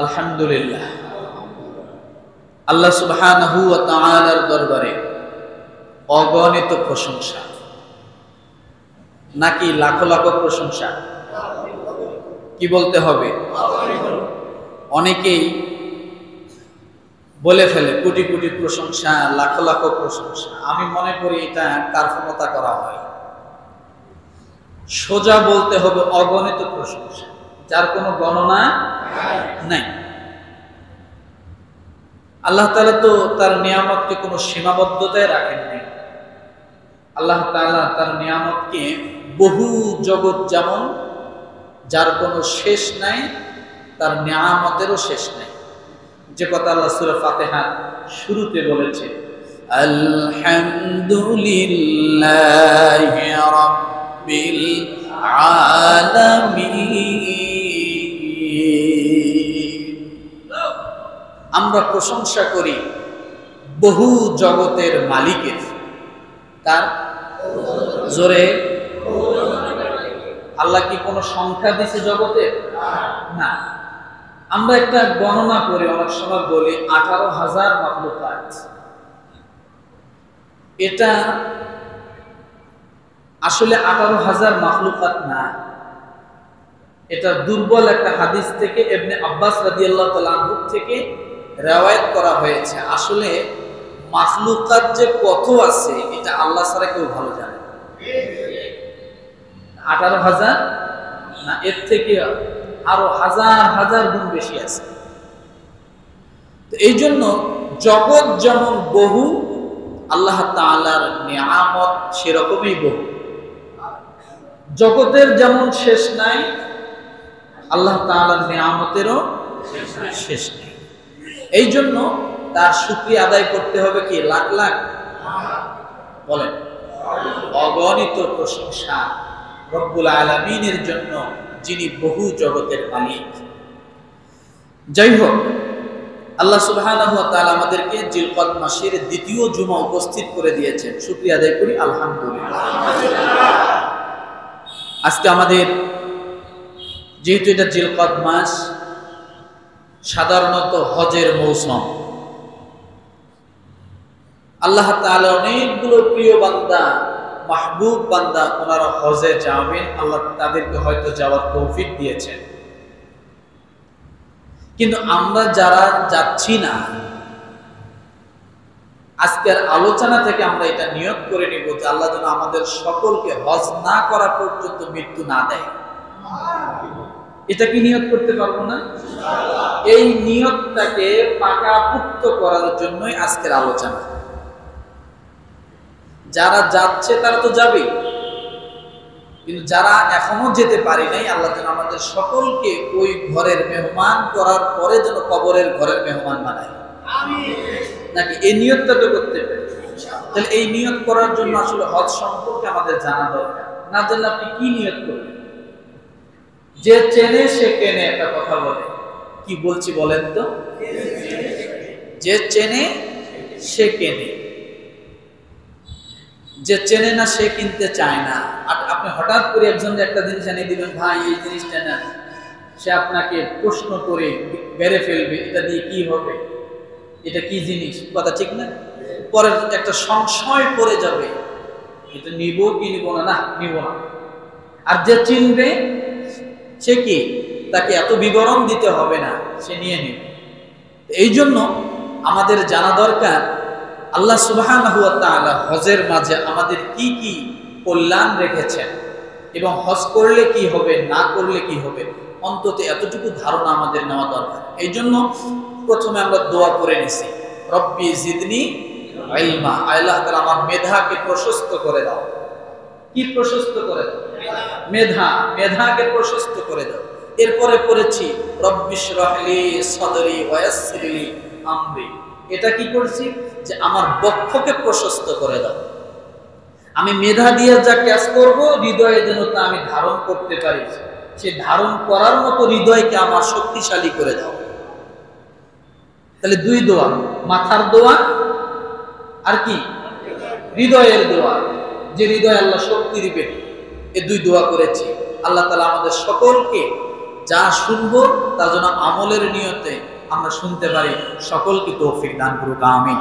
আলহামদুলিল্লাহ, আল্লাহ সুবহানাহু ওয়া তাআলার দরবারে অগণিত প্রশংসা, নাকি লাখো লাখো প্রশংসা? কি বলতে হবে? অনেকেই বলে ফেলে কোটি কোটি প্রশংসা, লাখো লাখো প্রশংসা। আমি মনে করি এটা কার্পণ্যতা করা হয়। সোজা বলতে হবে অগণিত প্রশংসা, যার কোনো গণনা নাই। আল্লাহ তাআলা তো তার নিয়ামতকে কোনো সীমাবদ্ধতায় রাখেননি। আল্লাহ তাআলা তার নিয়ামতকে বহু জগৎ, যেমন যার কোনো শেষ নাই, তার নিয়ামতেরও শেষ নাই। যে কথা আল্লাহ সূরা ফাতিহার শুরুতে বলেছে, আলহামদুলিল্লাহি রাব্বিল আলামিন। আমরা প্রশংসা করি বহু জগতের মালিকের। তার জোরে আল্লাহ কি কোনো সংখ্যা দিছে জগতে? না। আমরা একটা গণনা করে অনেক সময় বলি 18,000 মাখলুকাত। এটা আসলে 18,000 মাখলুকাত না, এটা দুর্বল একটা হাদিস থেকে ইবনে আব্বাস রাদিয়াল্লাহু তাআলা আনহু থেকে রিওয়ায়াত করা হয়েছে। আসলে মাখলুকাত যে কত আছে এটা আল্লাহ ছাড়া কেউ ভালো জানে। 18,000 না, এর থেকে আরো হাজার হাজার গুণ বেশি আছে। তো এই জন্য জগৎ যেমন বহু, আল্লাহ তাআলার নিয়ামত সেরকমই বহু। জগতের যেমন শেষ নাই, আল্লাহ তাআলার নিয়ামতেরও শেষ নেই। এই জন্য তার শুকরিয়া আদায় করতে হবে কি লাখ লাখ? বলেন, অগণিত প্রশংসা রব্বুল আলামিনের জন্য, যিনি বহু জগতের মালিক। যাই হোক, আল্লাহ সুবহানাহু ওয়া তাআলা আমাদেরকে জিলকদ মাসের দ্বিতীয় জুমা উপস্থিত করে দিয়েছেন। শুকরিয়া আদায় করি আলহামদুলিল্লাহ। আজকে আমাদের যেহেতু এটা জিলকদ মাস, সাধারণত হজের মৌসুম। আল্লাহ তাআলা অনেকগুলো প্রিয় বান্দা, মাহবুব বান্দা, ওনারা হজে যাবেন। আল্লাহ তাদেরকে হয়তো যাওয়ার তৌফিক দিয়েছেন। কিন্তু আমরা যারা যাচ্ছি না, আজকের আলোচনা থেকে আমরা এটা নিয়ত করে নিব যে আল্লাহ যেন আমাদের সকলকে হজ না করা পর্যন্ত মৃত্যু না দেয়। এটা কি নিয়ত করতে পারবো না? এই নিয়তটাকে পাকাপুক্ত করার জন্যই আজকের আলোচনা। যারা যাচ্ছে তারা তো যাবে, কিন্তু যারা এখনো যেতে পারি নাই, আল্লাহ যেন আমাদের সকলকে ওই ঘরের মেহমান করার পরে যেন কবরের ঘরের মেহমান বানায়। নাকি এই নিয়তটা তো করতে হবে। তাহলে এই নিয়ত করার জন্য আসলে হজ সম্পর্কে আমাদের জানা দরকার। না জানলে আপনি কি নিয়ত করবেন? যে চেনে সে কেনে, একটা কথা বলে। কি বলছি বলেন তো? যে চেনে সে কেনে, যে চেনে না সে কিনতে চায় না। আপনি হঠাৎ করে একজনকে একটা জিনিস এনে দিবেন, ভাই এই জিনিসটা না, সে আপনাকে প্রশ্ন করে বেড়ে ফেলবে, এটা দিয়ে কি হবে, এটা কি জিনিস, কথা ঠিক না? পরে একটা সংশয় পড়ে যাবে, এটা নিব কি নিব না, না নিব না। আর যে চিনবে সে কি, তাকে এত বিবরণ দিতে হবে না, সে নিয়ে নেবে। এই জন্য আমাদের জানা দরকার আল্লাহ সুবহানাহু ওয়া তাআলা হজের মাঝে আমাদের কি কি কল্যাণ রেখেছেন এবং হজ করলে কি হবে, না করলে কি হবে, অন্তত এতটুকু ধারণা আমাদের নেওয়া দরকার। এই জন্য প্রথমে আমরা দোয়া করে নিছি, রব্বি জিদনি ইলমা। আল্লাহ তাআলা আমার মেধাকে প্রশস্ত করে দাও। কি প্রশস্ত করে দাও? মেধা, মেধাকে প্রশস্ত করে দাও। এরপরে পড়েছি রব্বিশরাহলি সাদরি ওয়া ইয়াসসিরলি আমরি। এটা কি করছি? যে আমার বক্ষকে প্রশস্ত করে দাও। আমি মেধা দিয়ে যা কাজ করব, হৃদয়ে যেন তা আমি ধারণ করতে পারি। সে ধারণ করার মতো হৃদয়কে আমার শক্তিশালী করে দাও। তাহলে দুই দোয়া, মাথার দোয়া আর কি হৃদয়ের দোয়া, যে হৃদয়ে আল্লাহ শক্তি দিবেন। এই দুই দোয়া করেছি। আল্লাহ তাআলা আমাদের সকলকে যা শুনবো তার জন্য আমলের নিয়তে আমরা শুনতে পারি। সকলকে তৌফিক দান করুক, আমিন।